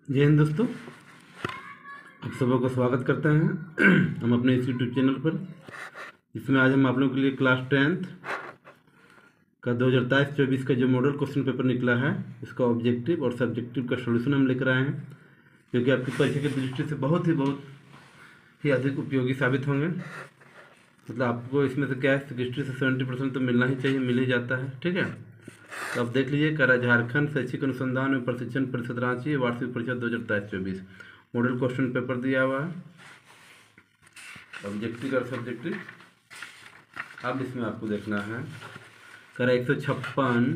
जय हिंद दोस्तों, आप सबों का स्वागत करते हैं हम अपने इस यूट्यूब चैनल पर। इसमें आज हम आप लोगों के लिए क्लास 10th का 2023-24 का जो मॉडल क्वेश्चन पेपर निकला है, इसका ऑब्जेक्टिव और सब्जेक्टिव का सॉल्यूशन हम लेकर आए हैं, जो कि आपकी परीक्षा की दृष्टि से बहुत ही अधिक उपयोगी साबित होंगे। मतलब आपको इसमें से क्या है, 60 से 70% तो मिलना ही चाहिए, मिल ही जाता है। ठीक है, तो आप देख लीजिए। करा झारखंड शैक्षिक अनुसंधान एवं प्रशिक्षण परिषद रांची वार्षिक परीक्षा 2023-24 मॉडल क्वेश्चन पेपर दिया हुआ है, ऑब्जेक्टिव और सब्जेक्टिव। अब इसमें आपको देखना है, करा 156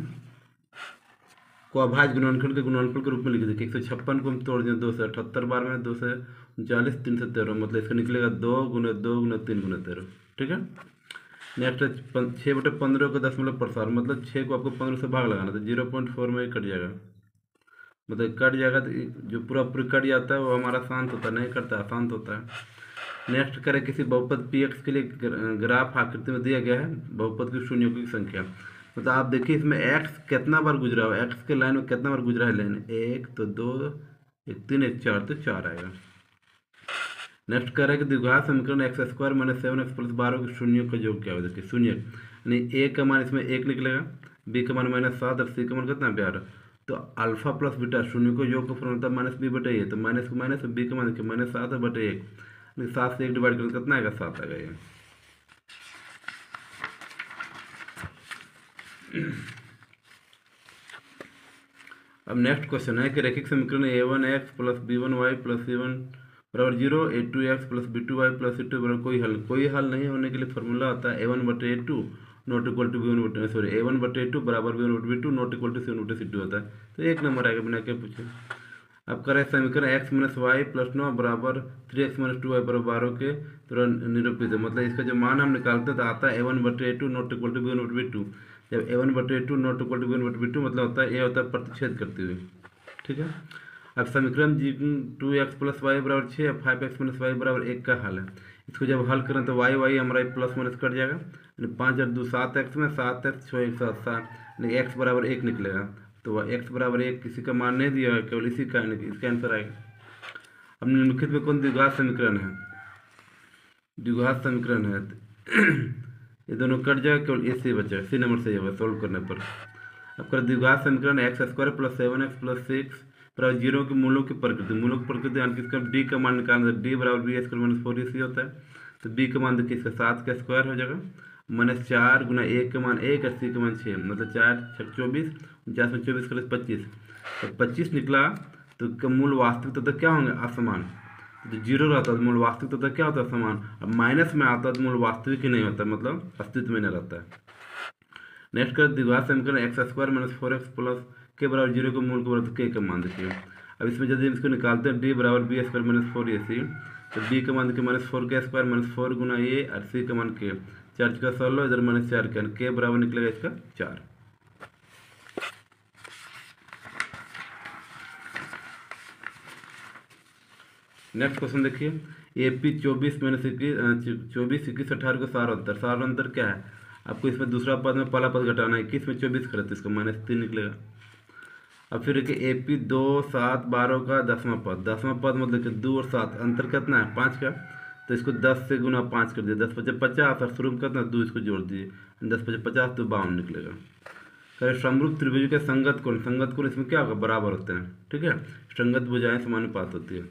को अभाज्य गुणनखंड के गुणनफल के रूप में लिख देखिए। 156 को हम तोड़ दें 2 से 78 बार में, 2 से 39, 3 से 13, मतलब इसका निकलेगा 2 गुना 2 गुना 3 गुना 13। ठीक है, नेक्स्ट है 6/15 का दशमलव प्रसार, मतलब 6 को आपको 15 से भाग लगाना, तो 0.4 में कट जाएगा। मतलब कट जाएगा तो जो पूरा कट जाता है वो हमारा शांत होता है, नहीं कटता, अशांत होता है। नेक्स्ट करें, किसी बहुपद पी एक्स के लिए ग्राफ आकृति में दिया गया है बहुपद की शून्यों की संख्या। मतलब आप देखिए इसमें एक्स कितना बार गुजरा हो, एक्स के लाइन में कितना बार गुजरा है लाइन, 1 तो 2 1 3 1 4, तो 4 आएगा। नेक्स्ट करें कि द्विघात समीकरण x² - 7x + 12 के शून्यों का योग क्या होगा। देखिए शून्य यानी ए का मान इसमें 1 निकलेगा, बी का मान -7 और सी का मान कितना 12। तो अल्फा प्लस बीटा शून्य को योग का फॉर्मूला -b/a, तो माइनस को माइनस, बी का मान देखिए -7/1, 7 से 1 डिवाइड करें कितना आएगा, 7 आएगा ये। अब नेक्स्ट क्वेश्चन है कि रैखिक समीकरण a1x + b1y + c1 बराबर 0, a2x + b2y + c2 बराबर कोई हल नहीं होने के लिए फॉर्मूला आता है a1/a2 not equal to b1 sorry a1/a2 बराबर b1/b2 not equal to c1/c2 होता है, तो एक नंबर आएगा बिना क्या पूछे। अब करें समीकरण x - y + 9 बराबर 3x - 2y बराबर 12 के तुरंत निरूपित है। मतलब इसका जो मान हम निकालते हैं तो आता है a1/a2 not equal to b1/b2। जब a1/a2 not equal to b1/b2 मतलब होता है, ये होता है प्रतिच्छेद करते हुए। ठीक है, अब समीकरण जी 2x + y बराबर 6 या 5x - y बराबर 1 का हल है। इसको जब हल करें तो y हमारा प्लस माइनस कट जाएगा, यानी 5 और 2 7x में 7x 6 1 7 7, यानी x बराबर 1 निकलेगा। तो वह x बराबर 1 किसी का मान नहीं दिया है, केवल इसी का, इसका आंसर आएगा। अब निम्नलिखित में कौन द्विघात समीकरण है, द्विघात समीकरण है ये दोनों कट जाएगा, केवल ए सी बचेगा, सी नंबर सही होगा सोल्व करने पर। अब कर द्विघात समीकरण x² + 7x + 6 बराबर 0 के मूलों की प्रकृति, मूलों की प्रकृति यानी कि इसका d का मान निकालना, d बराबर b² - 4ac होता है। तो b का मान देखिए इसका 7 का स्क्वायर हो जाएगा, -4 गुना 1 का मान 1 और c का मान 6, मतलब 4 6 24, 49 में 24 कर 25, तो 25 निकला। तो इसका मूल वास्तविक तत्व क्या होंगे, असमान। तो 0 रहता है तो मूल वास्तविक तत्व क्या होता है, समान। अब माइनस में आता है तो मूल वास्तविक ही नहीं होता, मतलब अस्तित्व में नहीं रहता है। नेक्स्ट कर द्विघात समीकरण x² - 4x + के बराबर 0 के मूल के बराबर के का मान देखिए। अब इसमें यदि इसको निकालते हैं d बराबर b² - 4ac, तो b का मान देखिए -4k² - 4 गुना a और c का मान k, 4 का 16, इधर -4 के बराबर निकलेगा इसका 4। नेक्स्ट क्वेश्चन देखिए, AP 24 - 24 21 18 का सार अंतर क्या है। आपको इसमें दूसरा पद में पहला पद घटाना है, 21 में 24 करे तो इसका -3 निकलेगा। अब फिर देखिए AP 2 7 12 का 10वां पद मतलब कि 2 और 7 अंतर कितना है, 5 का, तो इसको 10 से गुना 5 कर दिया, 10 × 5 = 50 और शुरू में कितना 2 इसको जोड़ दिए, 10 × 5 = 50, तो 52 निकलेगा। करें समरूप त्रिभुज के संगत कोण इसमें क्या होगा, बराबर होते हैं। ठीक है, संगत भुजाएं समानुपात होती है।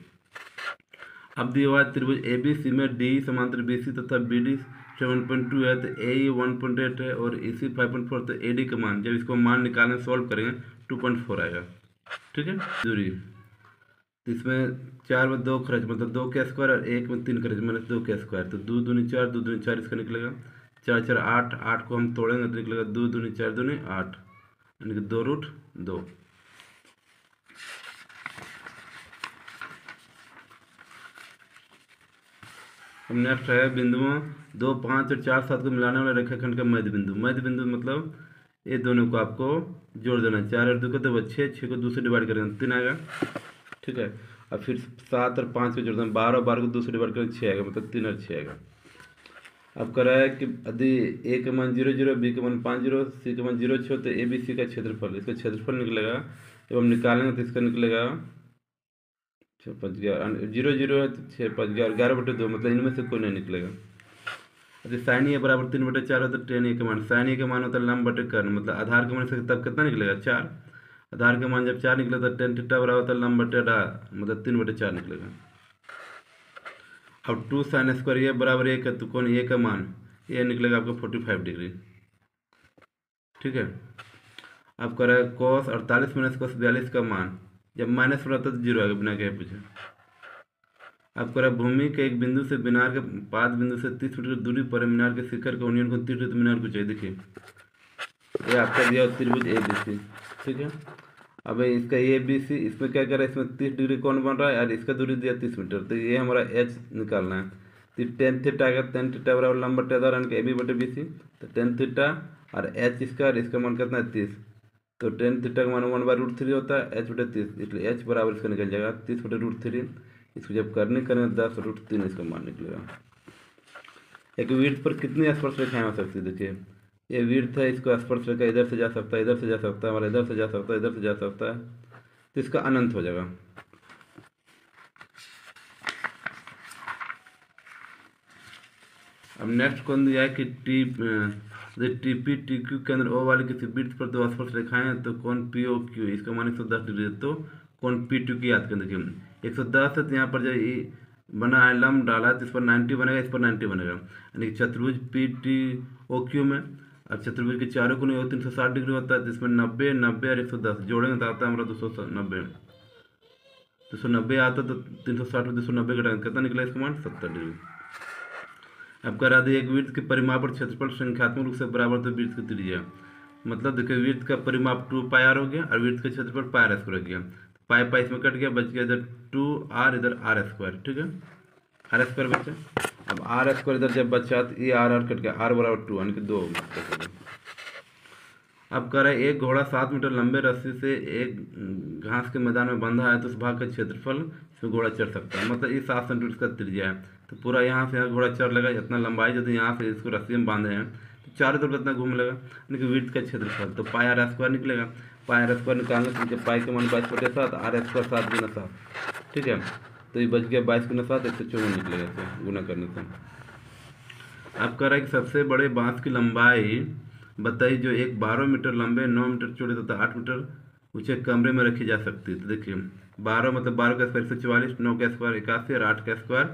अब दिया हुआ त्रिभुज ABC में D समांतर BC तथा BD 7.2 है, तो AE 1.8 है और EC 5.4, तो AD का मान जब इसको मान निकालने सॉल्व करेंगे 2.4 आएगा। ठीक है, दूरी तो इसमें 4 में 2 खर्च, मतलब 2 के स्क्वायर और 1 में 3 खर्च -2 के स्क्वायर, तो 2 दूनी 4 2 दूनी 4 इसका निकलेगा, 4 4 8, 8 को हम तोड़ेंगे तो निकलेगा 2 दूनी 4 दूनी 8, यानी कि 2√2। अब नेक्स्ट है बिंदुओं 2 5 और 4 7 को मिलाने वाले रेखाखंड का मध्य बिंदु मतलब ये दोनों को आपको जोड़ देना है, 4 और 2 को तो 6 को 2 से डिवाइड करेंगे 3 आएगा। ठीक है, अब फिर 7 और 5 को जोड़ दें, 12 और 12 को 2 से डिवाइड करेंगे 6 आएगा, मतलब 3 और 6 आएगा। अब कह रहा है कि यदि A का मान 0 0, B का मान 5 0, C का मान 0 6, तो ABC का क्षेत्रफल, इसका क्षेत्रफल निकलेगा, जब हम निकालेंगे तो इसका निकलेगा छः पाँच ग्यारह, जीरो जीरो है तो छः पाँच ग्यारह, 11/2, मतलब इनमें से कोई नहीं निकलेगा। यदि साइन ए बराबर 3/4 है तो टेन ए का मान, साइन ए का मान होता है लंब बटे कर्ण, मतलब आधार का मान से तब कितना निकलेगा 4, आधार का मान जब 4 निकले तो टेन थीटा बराबर होता है लंब बटे आधार, मतलब 3/4 निकलेगा। अब 2 साइन स्क्वायर ए बराबर 1 है तो कौन ए का मान ए निकलेगा आपका 45 डिग्री। ठीक है। अब कर रहा है कॉस 48 माइनस कॉस 42 का मान, जब माइनस हो रहा था तो जीरो आएगा बिना कहे पूछे। अब कर रहा है भूमि के एक बिंदु से मीनार के पाद बिंदु से 30 मीटर की दूरी पर मीनार के शिखर के यूनियन को 30 मीनार को चाहिए। देखिए ये आपका दिया त्रिभुज ए बी सी। ठीक है। अब इसका ए बी सी, इसमें क्या कर रहा है, इसमें 30 डिग्री कौन बन रहा है और इसका दूरी दिया 30 मीटर, तो ये हमारा एच निकालना है। तो टेन थीटा आएगा, टेन थीटा बराबर लंब बटे आधार यानी ए बी बटे बी सी, तो टेन थीटा और एच स्क्वायर, इसका मान कितना है 30, तो टेन थीटा का मान 1/√3 होता है, एच बटे 30, इसलिए एच बराबर इसका निकल जाएगा 30/√3। इसको जब करने 10√3 इसका मान निकलेगा। एक विड्थ पर कितनी स्पर्श रेखाएं हो सकती है, देखिए ये विड्थ है, इसको स्पर्श रेखा इधर से जा सकता है, इधर से जा सकता है, हमारा इधर से जा सकता है, इधर से जा सकता है, तो इसका अनंत हो जाएगा। अब नेक्स्ट कौन दिया है कि टी पी टी क्यू के अंदर ओ वाले किसी वृत्त पर दो स्पर्श रेखाएं हैं तो कौन पी ओ क्यू, इसका मान 110 डिग्री है, तो कौन पी टू की याद करें। देखिए 110 है तो यहाँ पर जो बना है लंब डाला है तो इस पर 90 बनेगा, इस पर 90 बनेगा, यानी कि चतुर्भुज पी टी ओ क्यू में अब चतुर्भुज के चारों कोने 360 डिग्री होता है, तो इसमें 90 90 और 110 जोड़ेंगे तो आता है हमारा 290, 290 आता तो 360 में 290 घटाएंगे कितना निकला, इसका मान 70 डिग्री। अब करा दी एक वृत्त के परिमाप और क्षेत्रफल संख्यात्मक रूप से बराबर तो वृत्त की त्रिज्या, मतलब देखिए वृत्त का परिमाप 2πr हो गया और वृत्त का क्षेत्रफल πr स्क्वायर गया, पाई पाई इसमें कट गया, बच गया इधर 2r, इधर r स्क्वायर। ठीक है, r स्क्वायर बचा। अब r स्क्वायर इधर जब बचा तो ये r कट गया, r बराबर 2 यानी कि 2 हो गया। अब कह रहा है एक घोड़ा 7 मीटर लंबे रस्सी से एक घास के मैदान में बंधा है तो उस भाग का क्षेत्रफल इसमें घोड़ा चढ़ सकता है, मतलब ये 7 सेंटीमीटर का त्रिज्या है, तो पूरा यहाँ से यहाँ घोड़ा चढ़ लेगा, इतना लंबाई यदि यहाँ से इसको रस्सी में बांधे हैं तो चारों तरफ इतना घूम लेगा, यानी कि वृत्त का क्षेत्रफल, तो पाई आर स्क्वायर निकलेगा। पाई आर स्क्वायर निकालने से पाई के मान 22/7, आर स्क्वायर 7 × 7। ठीक है, तो ये बच गया 22 × 7, 154 निकलेगा इससे गुना करने से। अब कह रहा है कि सबसे बड़े बांस की लंबाई बताइए जो एक 12 मीटर लंबे, 9 मीटर चौड़े तथा 8 मीटर ऊंचे कमरे में रखी जा सकती है। तो देखिए 12 मतलब 12 का स्क्वायर 144, 9 का स्क्वायर 81 और 8 का स्क्वायर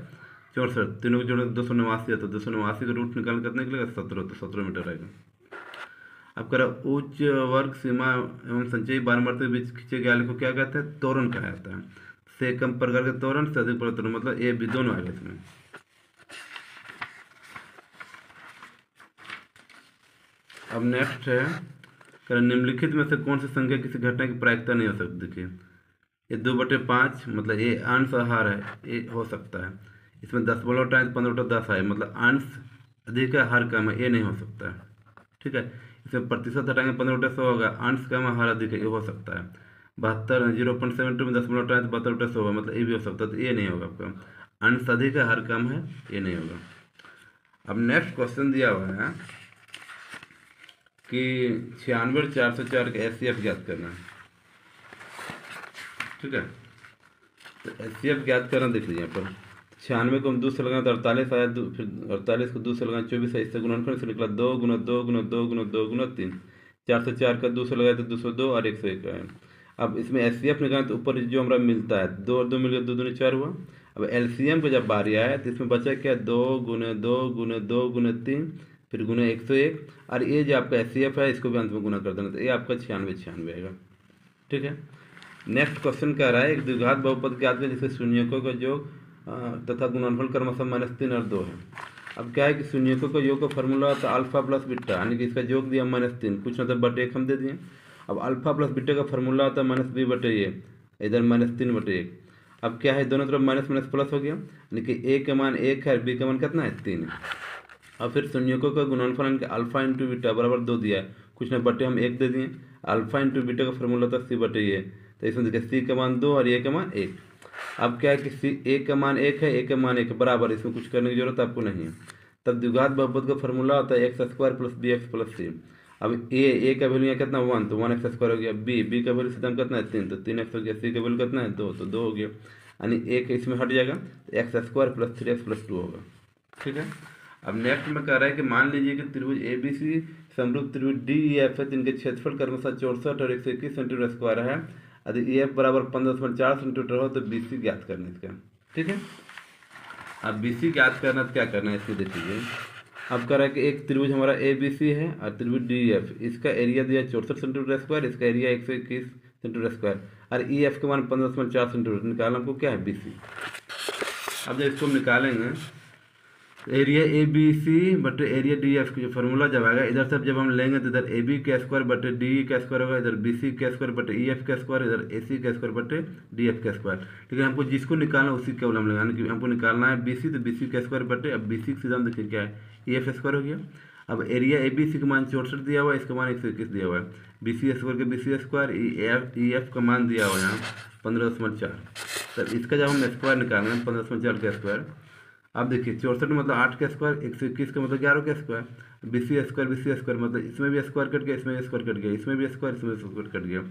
64, तीनों के जोड़े 289 है, तो 289 का रूट निकाल कितना निकलेगा 17, तो 17 मीटर आएगा। अब कह रहा उच्च वर्ग सीमा एवं संचयी बारमर्त के बीच खींचे गए आलेख को क्या कहते हैं, तोरण कहा जाता है। से कम प्रकार के तोरण, से अधिक प्रकार तोरण, मतलब ए बी दोनों आएगा इसमें। अब नेक्स्ट है कर निम्नलिखित में से कौन सी संख्या किसी घटना की प्रायिकता नहीं हो सकती। देखिए ये 2/5 मतलब ये अंश आहार है, ये हो सकता है। इसमें 10 15/10 है, मतलब अंश अधिक है हार कम है, ये नहीं हो सकता है। ठीक है, इसमें प्रतिशत हटाएंगे 15/100 होगा, अंश कम है हार अधिक है, ये हो सकता है। 72 0.72 में 10 72/100 होगा, मतलब ये भी हो सकता है, तो ये नहीं होगा आपका। अंश अधिक है हार कम है, ये नहीं होगा। अब नेक्स्ट क्वेश्चन दिया हुआ है कि 96 और 404 का एचसीएफ ज्ञात करना है। ठीक है, तो एचसीएफ ज्ञात करना देख लीजिए यहाँ पर 96 को हम 2 से लगाएं तो 48 आया, फिर 48 को 2 से लगाएं 24 है, इससे गुणनखंड से निकला 2 × 2 × 2 × 2 × 3, 404 का 2 से लगाए तो 202 और 101 है। अब इसमें एचसीएफ निकालें तो ऊपर जो हमारा मिलता है 2 और 2 मिल गया, 2 दूनी 4 हुआ। अब एलसीएम को जब बारी आया तो इसमें बचा क्या 2 × 2 × 2 × 3 फिर गुना 101, और ये जो आपका एचसीएफ है इसको भी अंत में गुना कर देना, तो ये आपका 96 आएगा। ठीक है, नेक्स्ट क्वेश्चन कह रहा है एक द्विघात बहुपद ज्ञात है जिसके शून्यकों का योग तथा गुणनफल क्रमशः -3 और 2 है। अब क्या है कि शून्यकों का योग का फॉर्मूला था अल्फा प्लस बीटा, यानी कि इसका योग दिया -3, कुछ मतलब बटे 1 हम दे दिए। अब अल्फा प्लस बीटा का फॉर्मूला आता है -b/a, इधर -3/1। अब क्या है दोनों तरफ माइनस माइनस प्लस हो गया, यानी कि a का मान 1 है और b का मान कितना है 3 है। अब फिर शून्यकों का गुणनफल यानी कि अल्फा इंटू बीटा बराबर 2 दिया है, कुछ ना बटे हम 1 दे दिए। अल्फा इंटू बीटा का फॉर्मूला था c/a, तो इसमें देखिए c का मान 2 और a का मान 1। अब क्या है कि a का मान 1 है, a का मान 1 बराबर, इसमें कुछ करने की जरूरत आपको नहीं है। तब द्विघात बहुपद का फॉर्मूला होता है x² + bx + c। अब a का वैल्यू यहाँ कितना 1, तो 1x² हो गया। b का वैल्यू सीधा कितना है 3, तो 3x हो गया। c का वैल्यू कितना है 2, तो 2 हो गया। यानी एक इसमें हट जाएगा तो x square plus 3x plus 2 होगा। ठीक है। अब नेक्स्ट में कह रहा है कि मान लीजिए कि त्रिभुज ए बी सी समरूप त्रिभुज डी ई एफ है, जिनके क्षेत्रफल क्रमशः 64 और 121 सेंटीमीटर स्क्वायर है। यदि ई एफ बराबर 15.4 सेंटीमीटर हो तो बी सी ज्ञात करना इसका। ठीक है। अब बी सी ज्ञात करना तो क्या करना है इसको देखिए। अब कह रहा है कि एक त्रिभुज हमारा ए बी सी है और त्रिभुज डी ई एफ, इसका एरिया दिया 64 सेंटीमीटर स्क्वायर, इसका एरिया 121 सेंटीमीटर स्क्वायर और ई एफ के मान 15.4 सेंटीमीटर निकालना हमको क्या है बी सी। अब जब इसको हम निकालेंगे एरिया ए बी सी बटे एरिया डी एफ की जो फार्मूला जब आएगा, इधर से जब हम लेंगे तो इधर ए बी का स्क्वायर बटे डी ई का स्क्वायर होगा, इधर बी सी का स्क्वायर बटे ई एफ का स्क्वायर, इधर ए सी का स्क्वायर बटे डी एफ का स्क्वायर। लेकिन हमको जिसको निकालना उसी केवल हम लगाना कि हमको निकालना है बी सी, तो बी सी का स्क्वायर बटे अब बी सी सीधा हम देखिए क्या है ई एफ स्क्वायर हो गया। अब एरिया ए बी सी का मान 64 दिया हुआ है, इसका मान 121 दिया हुआ है, बी सी स्क्वायर का B C square, E F का मान दिया हुआ है यहाँ 15.4। तब इसका जब हम स्क्वायर निकालना है 15.4 का स्क्वायर, अब देखिए 64 मतलब 8 का स्क्वायर, 121 का मतलब 11 का स्क्वायर, बी सी स्क्वायर मतलब इसमें भी स्क्वायर कट गया, इसमें भी स्क्वायर कट गया, इसमें भी स्क्वायर, इसमें स्क्वायर कट गया।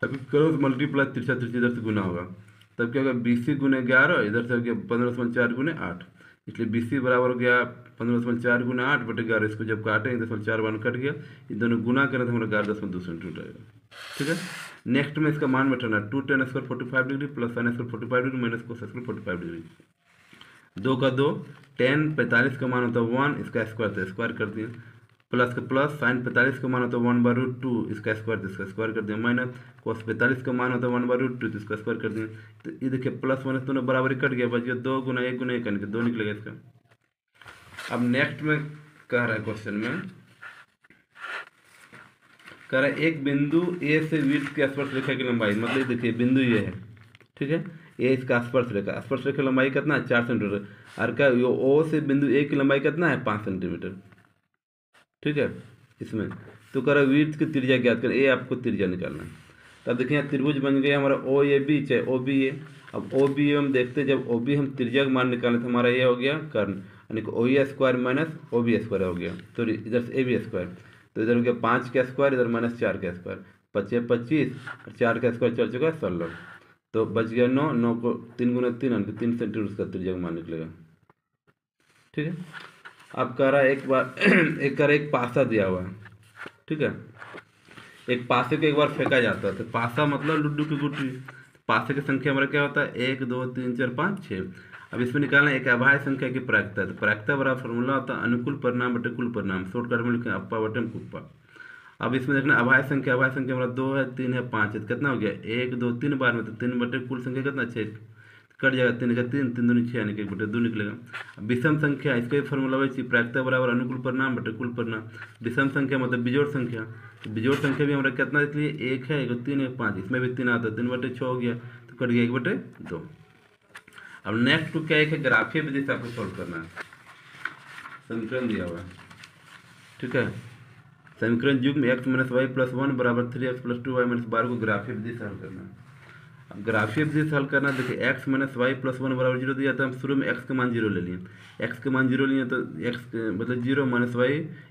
अभी करो तो मल्टीप्लाई तिरछा तिरछी इधर से गुना होगा, तब क्या होगा बी सी गुने 11, इधर से हो गया 15.4 गुने 8, इसलिए बी सी बराबर हो गया 15.4 गुने 8 बटे 11। इसको जब काटेंगे 0.4 वन कट गया, ये दोनों गुना करें तो हमारा 11.2 सेंटीमीटर आएगा। ठीक है। नेक्स्ट में इसका मान बैठाना 2 tan square 45 degree plus sin square 45 degree minus cos square 45 degree. 2 का 2 tan 45 का मान होता है 1, इसका स्क्वायर तो स्क्वायर कर दिए, प्लस का प्लस sin 45 का मान होता है 1/√2, इसका स्क्वायर तो इसका स्क्वायर कर दिया, माइनस cos 45 का मान होता है 1/√2 तो इसका स्क्वायर कर दिए। तो ये देखिए प्लस माइनस दोनों बराबर कट गया, बच गया 2 गुना 1 गुना 1 यानी कि 2 निकलेगा इसका। अब नेक्स्ट में कह रहा है क्वेश्चन में कह रहा है एक बिंदु ए से वृत्त की स्पर्श रेखा की लंबाई, मतलब देखिए बिंदु ये है, ठीक है, ये इसका स्पर्श रेखा लंबाई कितना है 4 सेंटीमीटर, और का ओ से बिंदु ए की लंबाई कितना है 5 सेंटीमीटर। ठीक है। इसमें तो कह रहा है वृत्त की त्रिज्या ज्ञात कर, ए आपको त्रिज्या निकालना है। तब देखिए यहाँ त्रिभुज बन गया हमारा ओ ए बी चाहे ओ बी ए। अब ओ बी हम देखते हैं, जब ओ बी हम त्रिज्या का मान निकालें तो हमारा ये हो गया कर्ण, यानी कि O A square minus O B square हो गया, तो इधर से ए बी स्क्वायर, तो इधर हो गया 5 का स्क्वायर, इधर माइनस 4 का स्क्वायर, 25 25 और 4 का स्क्वायर चल चुका है 16, तो बच गया 9, 9 को 3 गुना 3 यानी कि 3 सेंटीमीटर का त्रिज्या का मान निकलेगा। ठीक है। अब कह रहा है एक बार एक कह रहा है एक पासा दिया हुआ है, ठीक है, एक पासे को एक बार फेंका जाता है, तो पासा मतलब लुड्डू की गुट्टी, पासे की संख्या हमारा क्या होता है 1 2 3 4 5 6। अब इसमें निकालना एक अभाज्य संख्या की प्रायिकता है, तो प्रायिकता बराबर फॉर्मूला होता है अनुकूल परिणाम बटे कुल परिणाम, शॉर्टकट में लिखें अप्पा बटे कुप्पा। अब इसमें देखना अभाज्य संख्या हमारा 2 है 3 है 5 है, तो कितना हो गया 1 2 3 बार में, तो 3 बटे कुल संख्या कितना 6, कट जाएगा 3 का 3 3 दूनी 6 यानी कि 1 बटे 2 निकलेगा। अब विषम संख्या इसका भी फॉर्मूला वही प्रायिकता बराबर अनुकूल परिणाम बटे कुल परिणाम। विषम संख्या मतलब बिजोड़ संख्या, तो बिजोड़ संख्या भी हमारा कितना देख लिए 1 है 1 3 1 5, इसमें भी 3 आता है, 3 बटे 6 हो गया, तो कट गया 1 बटे 2। अब नेक्स्ट को क्या है ग्राफीय विधि से आपको सॉल्व करना है, समीकरण दिया हुआ है, ठीक है, समीकरण युग्म x - y + 1 बराबर 3x + 2y - 12 को ग्राफीय विधि से हल करना है। अब ग्राफीय विधि से हल करना, देखिए x - y + 1 बराबर 0 दिया था, हम शुरू में x का मान 0 ले लिए, x का मान 0 लिए तो x मतलब 0 - y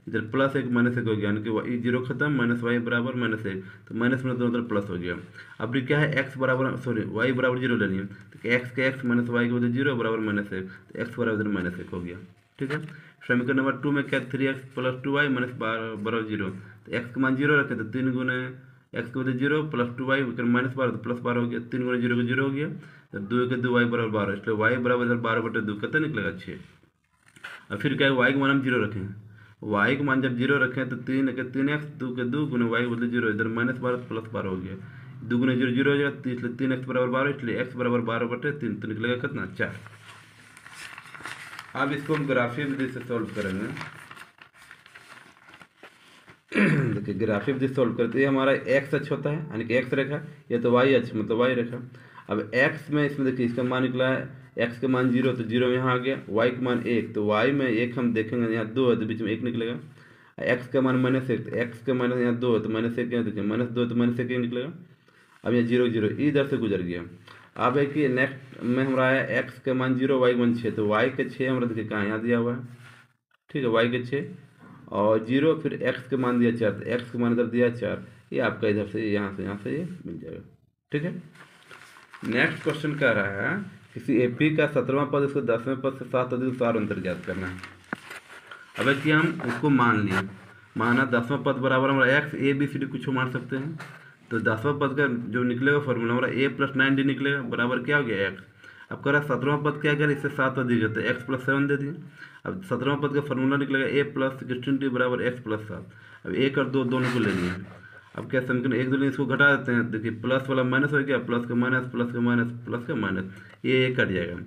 इधर +1 - 1 हो गया, यानी कि 0 खत्म -y बराबर -1, तो माइनस में दोनों तरफ प्लस हो गया। अब क्या है x बराबर y बराबर 0 ले लिए, तो x का x - y के बदले 0 बराबर -1, तो x बराबर -1 हो गया। ठीक है। समीकरण नंबर 2 में क्या 3x + 2y - 12 बराबर 0, तो x का मान 0 रखे तो 3 गुने x के बदले 0 + 2y -12 तो +12 हो गया, 3 गुना 0 का 0 हो गया, तो 2 के 2y बराबर 12, इसलिए y बराबर 12 बटे 2 कितना निकलेगा 6। और फिर क्या है y का मान हम 0 रखें, y का मान जब 0 रखें तो 3 के 3x 2 के 2 गुना y के बदले 0, इधर -12 तो +12 हो गया, 2 गुना 0 0 हो जाएगा, तो इसलिए 3x बराबर 12, इसलिए x बराबर 12 बटे 3, तो निकलेगा कितना 4। अब इसको हम ग्राफीय विधि से सॉल्व करेंगे। देखिए ग्राफीय विधि सॉल्व करते हैं, हमारा x अक्ष होता है यानी कि x रेखा, ये तो y अक्ष मतलब y रेखा। अब x में इसमें देखिए इसका मान निकला है x का मान 0 तो 0 यहाँ आ गया, y का मान 1 तो y में 1 हम देखेंगे यहाँ 2 है तो बीच में 1 निकलेगा, x का मान -1 तो x का मान यहाँ 2 है तो -1 यहाँ देखिए -2 तो -1 निकलेगा। अब यहाँ 0 0 इधर से गुजर गया। अब है कि नेक्स्ट में हमारा आया x का मान 0 y का मान 6, तो y के 6 हमारा देखिए कहाँ यहाँ दिया हुआ है, ठीक है, y के 6 और 0 फिर x का मान दिया 4, तो x का मान इधर दिया 4, ये आपका इधर से यहाँ से ये मिल जाएगा। ठीक है। नेक्स्ट क्वेश्चन कह रहा है किसी एपी का 17वां पद इसको 10वें पद से 7 अधिक 4 अंतर ज्ञात करना है। अब कि हम उसको मान लिए, माना 10वां पद बराबर हमारा X, A B C D कुछ मान सकते हैं, तो 10वां पद का जो निकलेगा फॉर्मूला हमारा ए प्लस 9 डी निकलेगा, बराबर क्या हो गया एक्स। अब कह रहा है 17वां पद क्या करें, इससे 7 अधिक है तो एक्स प्लस 7 दे दिए। अब 17वां पद का फॉर्मूला निकलेगा ए प्लस 16 डी बराबर एक्स प्लस 7। अब एक और दो दोनों को लेनी है। अब क्या समीकरण एक दो इसको घटा देते हैं, देखिए प्लस वाला माइनस हो गया, प्लस का माइनस, प्लस का माइनस, प्लस का माइनस, ये कट जाएगा,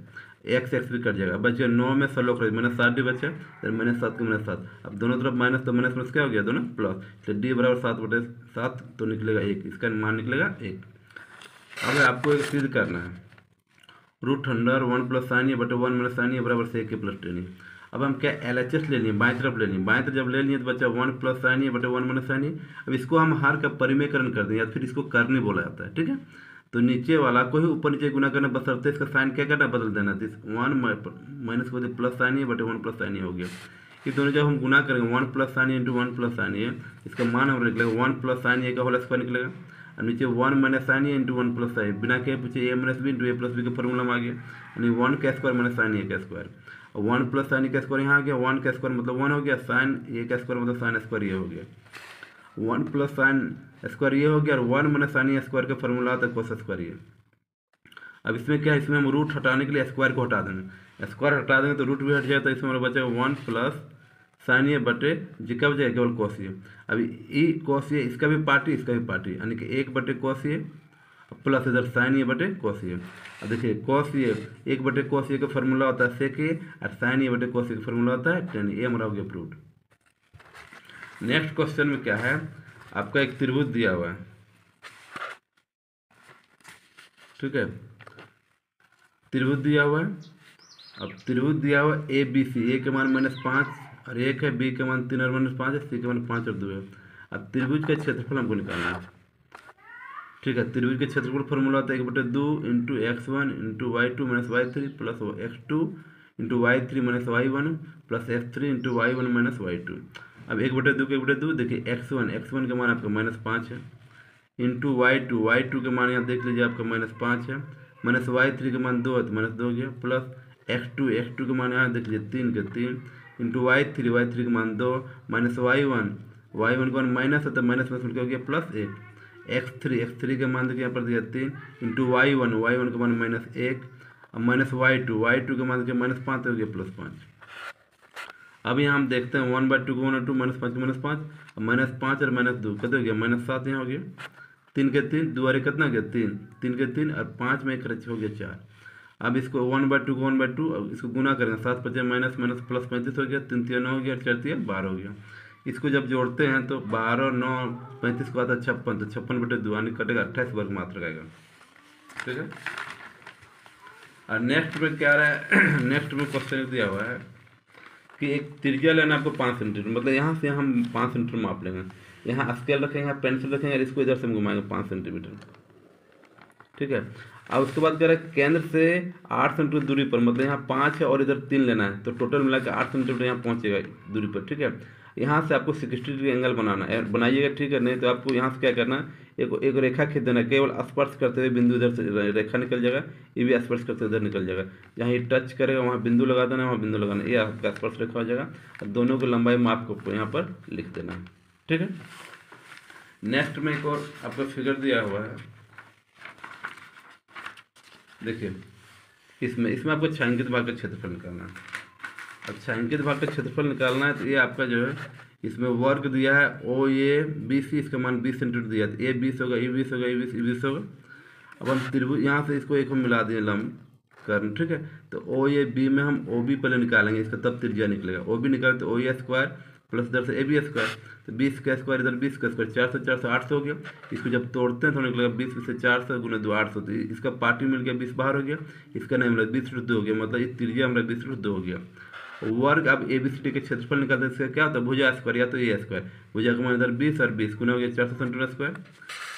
एक्स एक्स भी कट जाएगा। बचे 9 में 16 खरीद मैंने 7 डी बचा, फिर मैंने 7 के मैंने 7। अब दोनों तरफ माइनस, तो माइनस प्लस क्या हो गया, दोनों प्लस, तो डी बराबर 7/7 तो निकलेगा 1, इसका मान निकलेगा 1। अब आपको एक चीज करना है, रूट अंडर 1 प्लस साइन ए बटे 1 माइनस साइन ए बराबर से 1 प्लस टेन। अब हम क्या LHS ले लिए, बाएं तरफ ले लिए, बाएं तरफ जब ले लिए तो बच्चा 1 प्लस साइन ए बटे 1 माइनस साइन ए। अब इसको हम हर का परिमेयकरण कर दें, या फिर इसको करने बोला जाता है, ठीक है। तो नीचे वाला को ही ऊपर नीचे गुना करना, बशर्ते इसका साइन क्या करना, बदल देना। तो 1 माइनस को प्लस साइन ए बटे 1 प्लस साइन ए हो गया। ये दोनों जब हम गुना करेंगे 1 प्लस साइन ए इंटू 1 प्लस साइन ए, इसका मान हमारा निकलेगा 1 प्लस साइन ए का होल स्क्वायर निकलेगा, और नीचे 1 माइनस साइन ए इंटू 1 प्लस साइन, बिना के पूछे ए माइनस बी इंटू ए प्लस बी का फॉर्मूला में आ गया, यानी 1 का स्क्वायर माइनस साइन ए का स्क्वायर। और 1 प्लस साइन ए का स्क्वायर यहाँ आ गया, 1 का स्क्वायर मतलब 1 हो गया, साइन ए का स्क्वायर मतलब साइन स्क्वायर ये हो गया, 1 प्लस साइन स्क्वायर ये हो गया, और 1 माइनस साइन ए स्क्वायर का फॉर्मूला आता है कोस स्क्वायर ये। अब इसमें क्या है, इसमें हम रूट हटाने के लिए स्क्वायर को हटा देंगे, स्क्वायर हटा देंगे तो रूट भी हट जाए, तो इसमें हमारा बचेगा 1 प्लस साइन ए बटे जी का बचेगा केवल कॉस ए। अभी ई कॉस ए, इसका भी पार्टी इसका भी पार्टी, यानी कि 1 बटे कॉस ए प्लस इधर साइन ए बटे कॉस ए। अब देखिए कॉस ए 1 बटे कॉस ए का फॉर्मूला होता है सेक ए, और साइन ए बटे कॉस ए का फॉर्मूला होता है टेन ए। हमारा हो गया प्रूव्ड। नेक्स्ट क्वेश्चन में क्या है, आपका एक त्रिभुज दिया हुआ है, ठीक है, त्रिभुज दिया हुआ है। अब त्रिभुज दिया हुआ ए बी सी, ए के मान -5 और 1 है, बी के मान 3 और -5 है, सी के मान 5 और 2 है। अब त्रिभुज का क्षेत्रफल हमको निकालना है, ठीक है। त्रिभुज के क्षेत्रफल फॉर्मूला होता है 1/2 into x1 into y2 minus y3 plus x2 into y3 minus y1 plus x3 into y1 minus y2। अब 1/2 के 1/2, देखिए x1 के मान आपका -5 है, इंटू y2 के मान यहाँ देख लीजिए आपका -5 है, माइनस y3 के मान 2 है तो -2 हो गया, प्लस x2 के मान यहाँ देख लीजिए 3 के 3 इंटू y3 के मान 2 माइनस y1 के मान माइनस है तो माइनस में क्या हो गया प्लस 1, x3 के मान देखिए यहाँ पर दिया 3 इंटू y1 के मान -1, अब माइनस y2 के मान देखिए -5 हो गया प्लस 5। अब यहाँ हम देखते हैं 1/2 को 1/2 -5 के -5, अब -5 और -2 कितना हो गया -7, यहाँ हो गया 3 के 3 2 कितना हो गया 3 के 3 और 5 में 1 हो गया 4। अब इसको 1/2 को 1/2, अब इसको गुना करेंगे 7 5 माइनस माइनस प्लस 35 हो गया, 3 3 9 हो गया, 4 3 12 हो गया। इसको जब जोड़ते हैं तो 12 9 35 को आता है 56, तो 56/2 यानी कटेगा 28 वर्ग मात्र आएगा, ठीक है। और नेक्स्ट में क्या रहा है नेक्स्ट में क्वेश्चन दिया हुआ है कि एक त्रिज्या लेना आपको 5 सेंटीमीटर, मतलब यहाँ से हम 5 सेंटीमीटर माप लेंगे, यहाँ स्केल रखेंगे, यहाँ पेंसिल रखेंगे और इसको इधर से हम घुमाएंगे 5 सेंटीमीटर, ठीक है। अब उसके बाद कह रहा है केंद्र से 8 सेंटीमीटर दूरी पर, मतलब यहाँ 5 है और इधर 3 लेना है, तो टोटल मिला के 8 सेंटीमीटर यहाँ पहुँचेगा दूरी पर, ठीक है। यहाँ से आपको 60 डिग्री एंगल बनाना है, बनाइएगा, ठीक है। नहीं तो आपको यहाँ से क्या करना है, एक रेखा खींच देना, केवल स्पर्श करते हुए बिंदु इधर से रेखा निकल जाएगा, ये भी स्पर्श करते हुए इधर निकल जाएगा, जहाँ ये टच करेगा वहाँ बिंदु लगा देना, वहाँ बिंदु लगाना, ये आपका स्पर्श रेखा हो जाएगा। और दोनों की लंबाई माप को यहाँ पर लिख देना है, ठीक है। नेक्स्ट में एक और आपका फिगर दिया हुआ है, देखिए इसमें आपको छायांकित भाग का क्षेत्रफल निकालना है। अब छायांकित भाग का क्षेत्रफल निकालना है तो ये आपका जो है इसमें वर्ग दिया है OABC, इसका मान 20 सेंटीमीटर दिया है, तो A 20 होगा, E 20 होगा, E 20 होगा। अब हम त्रिभुज यहाँ से इसको एक हम मिला दिए लंब कर्ण, ठीक है। तो OAB में हम OB पहले निकालेंगे, इसका तब त्रिज्या निकलेगा। OB निकाले तो OA स्क्वायर प्लस इधर से AB स्क्वायर, तो 20 का स्क्वायर इधर 20 का स्क्वायर, 4 से 4 से 800 हो गया। इसको जब तोड़ते हैं तो निकलेगा 20 से 400 गुना 2 800, तो इसका पार्टी मिल गया 20 बाहर हो गया, इसका नहीं मिला 20/2 हो गया, मतलब इस त्रिज्या हमारा 20/2 हो गया। वर्ग अब ABCD के क्षेत्रफल निकालते हैं, इसका क्या होता है भुजा स्क्वायर या तो ए स्क्वायर, भुजा का मान इधर 20 और 20 गुना हो गया 400 सेंटीमीटर स्क्वायर।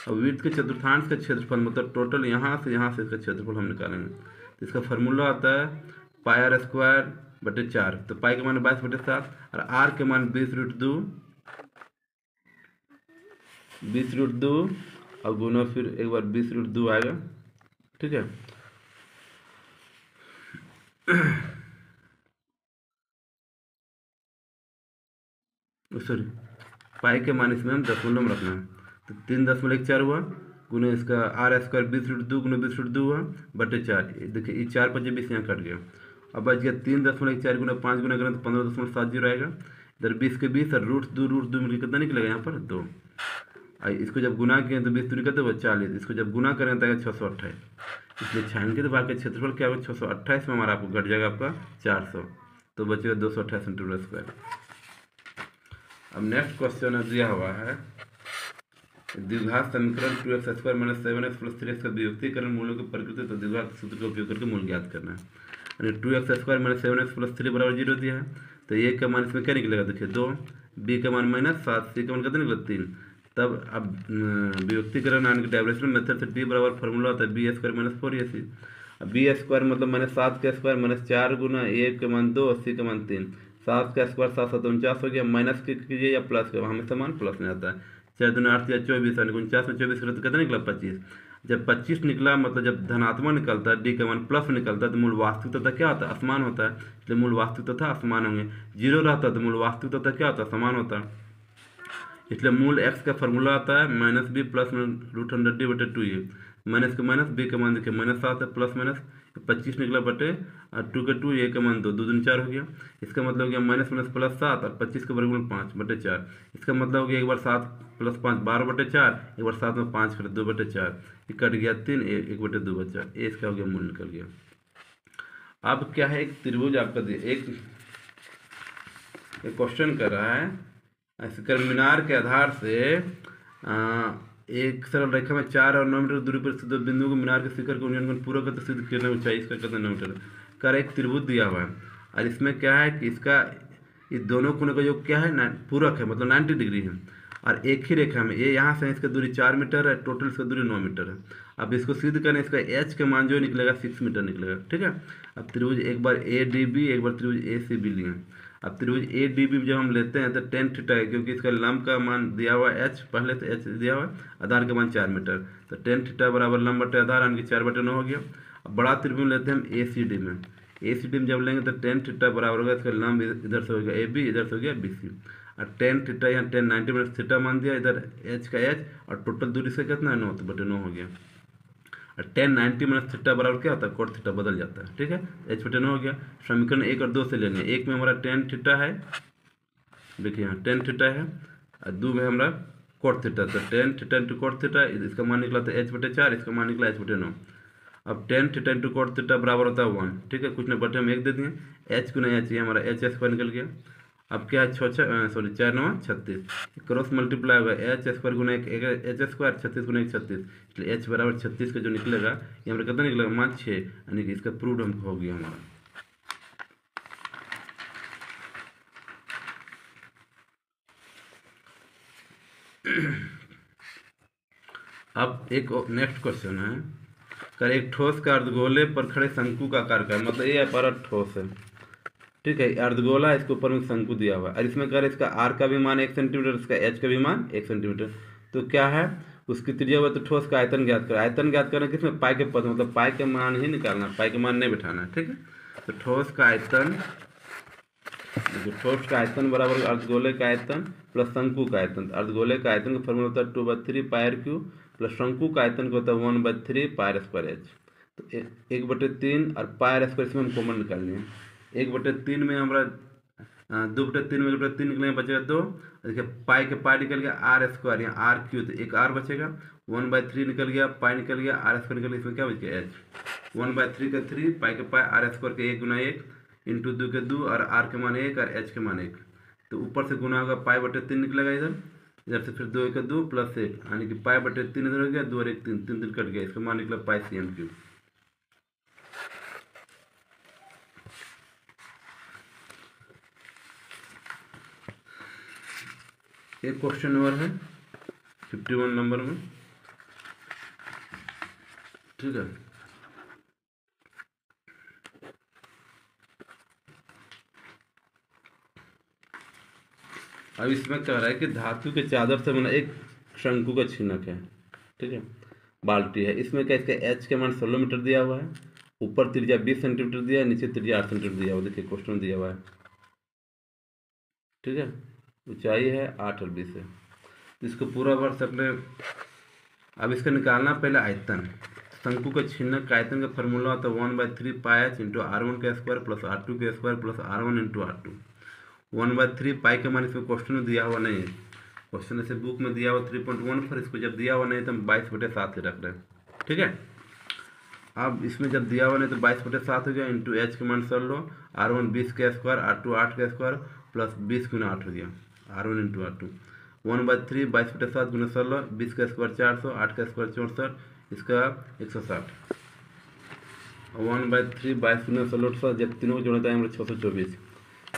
अब वृत्त के चतुर्थांश का क्षेत्रफल मतलब टोटल यहाँ से इसका क्षेत्रफल हम निकालेंगे, तो इसका फार्मूला आता है πr² बटे 4, तो पाई के मान 22/7 और आर के मान 20√2 और गुना फिर एक बार 20√2 आएगा, ठीक है। सॉरी, पाई के मान इसमें हम दशमलव में रखना है। तो 3.14 हुआ गुने इसका आर स्क्वायर 20√2 गुने 20√2 हुआ बटे 4। देखिए ये 4 5 20 यहाँ कट गया। अब बच गया 3.4 गुना 5 गुना करें तो 15.70 आएगा। इधर 20 के 20 और √2 मिलकर कितना निकलेगा यहाँ पर 2। इसको जब गुना किए तो 20 दूनी करते 40, इसको जब गुना करें तो आएगा 628। इसलिए छाएंगे तो बाकी क्षेत्रफल क्या होगा 628 में हमारा आपको घट जाएगा आपका 400, तो बचेगा 228 सेंटीमीटर स्क्वायर। अब नेक्स्ट क्वेश्चन दिया हुआ है द्विघात समीकरण 2x² - 7x + 3x का विभक्तीकरण मूलों की प्रकृति तो द्विघात सूत्र का उपयोग करके मूल ज्ञात करना है। यानी 2x² - 7x + 3 = 0 दिया है, तो a का मान इसमें क्या निकलेगा देखिए 2, b का मान -7, c का मान कितना निकला 3। तब अब विभक्तीकरण यानी कि डाइवरेशन मेथड से d बराबर फार्मूला होता है b² - 4ac। अब b² मतलब -7 का स्क्वायर -4 गुना a का मान 2 और c का मान 3। 7 का स्क्वायर 7 7 49 हो गया, माइनस कीजिए या प्लस का हमेशा मान प्लस में आता है। 4 दूनी 8 या 24 यानी 49 में 24 करें तो कितना निकला 25। जब 25 निकला मतलब जब धनात्मक निकलता है डी का मान प्लस निकलता है तो मूल वास्तविक तथा क्या होता है असमान होता है, इसलिए मूल वास्तविक तथा असमान होंगे। 0 रहता है तो मूल वास्तविक तथा क्या होता है समान होता है, इसलिए मूल x का फॉर्मूला आता है -b + √100d/2a। माइनस का माइनस b का मान देखिए -7 है प्लस माइनस 25 निकला बटे 2 का 2 a का मान 2 2 दूनी 4 हो गया। इसका मतलब हो गया -+7 और 25 का वर्गमूल 5/4। इसका मतलब हो गया एक बार 7 + 5 12/4, एक बार 7 में 5 करें 2/4, ये कट गया 3 1/2 बचा, ये इसका हो गया मूल निकल गया। अब क्या है एक त्रिभुज आपका एक क्वेश्चन कर रहा है ऐसे मीनार के आधार से एक सरल रेखा में 4 और 9 मीटर दूरी पर स्थित 2 बिंदुओं को मीनार के शिखर को यूनियन पूरा करते सिद्ध करना ऊंचाई इसका कितना 9 मीटर का एक त्रिभुज दिया हुआ है। और इसमें क्या है कि इसका इस दोनों कोनों का योग क्या है पूरक है, मतलब 90 डिग्री है। और एक ही रेखा में ये यहाँ से इसका दूरी 4 मीटर है, टोटल इसका दूरी 9 मीटर है। अब इसको सिद्ध करने इसका एच का मान जो निकलेगा 6 मीटर निकलेगा, ठीक है। अब त्रिभुज एक बार ए डी बी एक बार त्रिभुज ए सी बी लिए। अब त्रिभुज ए डी बी जब हम लेते हैं तो tan थीटा है, क्योंकि इसका लंब का मान दिया हुआ है एच, पहले तो एच दिया हुआ है, आधार का मान 4 मीटर, तो tan थीटा बराबर लंब बटे आधार यानी कि 4/9 हो गया। अब बड़ा त्रिभुज लेते हैं हम ए सी डी में। ए सी डी में जब लेंगे तो tan थीटा बराबर होगा इसका लंब इधर से हो गया ए बी, इधर से हो गया बी सी। और tan थीटा यहाँ tan 90 - थीटा मान दिया, इधर एच का एच और टोटल दूरी से कितना है 9, तो बटे 9 हो गया। और tan 90 - थीटा बराबर क्या होता है cot थीटा बदल जाता है, ठीक है। h/9 हो गया। समीकरण 1 और 2 से लेंगे। एक में हमारा tan थीटा है, देखिए यहाँ tan थीटा है, और 2 में हमारा cot थीटा, तो tan theta into cot theta इसका मान निकला था h/4, इसका मान निकला h/9। अब tan theta into cot theta बराबर होता है 1, ठीक है, कुछ ना बटे हम 1 दे दिए, h गुना h ये हमारा h² निकल गया। अब क्या है 4 9 36 क्रॉस मल्टीप्लाई होगा h² गुना 1 h², 36 गुना 1 36, इसलिए h बराबर 36 का जो निकलेगा ये हमारा कितना निकलेगा मान 6, यानी कि इसका प्रूव हमको हो गया हमारा। अब एक नेक्स्ट क्वेश्चन है कर एक ठोस का अर्धगोले पर खड़े शंकु का आकार का, मतलब ये हमारा ठोस है, ठीक है, अर्धगोला इसके ऊपर में शंकु दिया हुआ है। और इसमें कह रहे इसका आर का भी मान 1 सेंटीमीटर, इसका एच का भी मान 1 सेंटीमीटर। तो क्या है उसकी त्रिज्या हुआ, तो ठोस का आयतन ज्ञात कर। आयतन ज्ञात करना किसमें पाई के पद, मतलब पाई के मान ही निकालना, पाई के मान नहीं बिठाना, ठीक है। तो ठोस का आयतन, ठोस का आयतन बराबर अर्धगोले का आयतन प्लस शंकु का आयतन। अर्धगोले का आयतन का फॉर्मूला होता है 2/3 πr³ प्लस शंकु का आयतन का होता है 1/3 πr²h। तो 1/3 और πr² इसमें हम कॉमन निकालनी है। 1/3 में हमारा 2/3 में 1/3 निकलेगा बचेगा 2, देखिए पाई के पाई निकल गया r², यहाँ r³ तो एक r बचेगा, 1/3 निकल गया, पाई निकल गया, r² निकल गया, इसमें क्या बच गया h। 1/3 का 3 पाई के पाई r² के 1 गुना 1 इंटू 2 के 2 और r के मान 1 और h के मान 1, तो ऊपर से गुना होगा π/3 निकलेगा इधर, इधर से फिर 2 का 2 प्लस 1 यानी कि π/3 इधर हो गया, 2 और 1 3 3 दिन कट गया, इसका मान निकला πcm³। एक क्वेश्चन और है 51 नंबर में, ठीक है। अब इसमें कह रहा है कि धातु के चादर से बना एक शंकु का छिनक है, ठीक है, बाल्टी है। इसमें क्या इसका एच के मान 16 मीटर दिया हुआ है ऊपर त्रिज्या 20 सेंटीमीटर दिया है, नीचे त्रिज्या 8 सेंटीमीटर दिया हुआ, देखिए क्वेश्चन दिया हुआ है। ठीक है, ऊंचाई है 8 और 20 है, तो इसको पूरा भर सकते। अब इसका निकालना पहले आयतन। शंकु का छीनक का आयतन का फॉर्मूला होता है 1/3 इंटू R1 का स्क्वायर प्लस R2 का square plus R1 into R2। 1/3 पाई का मान इसमें क्वेश्चन में दिया हुआ नहीं है, क्वेश्चन ऐसे बुक में दिया हुआ 3.14, इसको जब दिया हुआ नहीं तो हम 22/7 ही रख रहे हैं। ठीक है, अब इसमें जब दिया हुआ नहीं तो 22/7 हो गया, इंटू एच का मान सर लो, R1 20 का स्क्वायर, R2 8 का स्क्वायर प्लस 20 गुना 8 हो गया, R1 इंटू R2। 1/3 22/7 गुना 16, 20 का स्क्वायर 400, 8 का स्क्वायर 64, इसका 160। 1/3 22 गुना 16, जब तीनों को जोड़ता है हम लोग 624।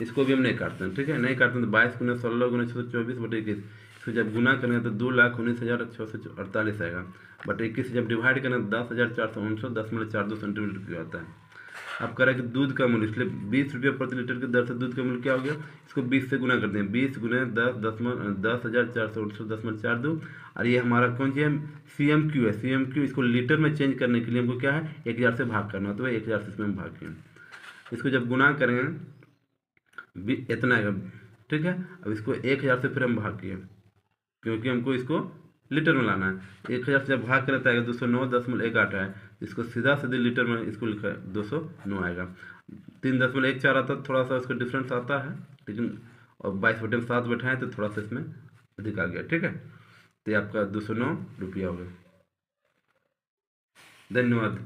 इसको भी हम नहीं काटते हैं। ठीक है, नहीं काटते हैं तो 22 गुना 16 गुना 624/21, इसको जब गुना करेंगे तो 2,19,648 आएगा, बट 21 जब डिवाइड करें 10,449.42 सेंटीमीटर की आता है। अब करें कि दूध का मूल्य, इसलिए 20 रुपये प्रति लीटर की दर से दूध का मूल्य क्या हो गया, इसको 20 से गुना करते हैं, 20 गुने 10,449.42, और ये हमारा कौन सी है, CMQ है। CMQ इसको लीटर में चेंज करने के लिए हमको क्या है, 1000 से भाग करना, तो 1000 से इसमें हम भाग किए, इसको जब गुना करेंगे इतना है। ठीक है, अब इसको 1000 से फिर हम भाग किए, क्योंकि हमको इसको लीटर में लाना है। 1000 से जब भाग करता है 209.18 है, इसको सीधा सीधे लीटर में इसको लिखा है 209 आएगा। 3.14 आता, थोड़ा सा उसका डिफरेंस आता है, लेकिन और 22/7 बैठाएँ तो थोड़ा सा इसमें अधिक आ गया। ठीक है, तो ये आपका 209 रुपया हो गया। धन्यवाद।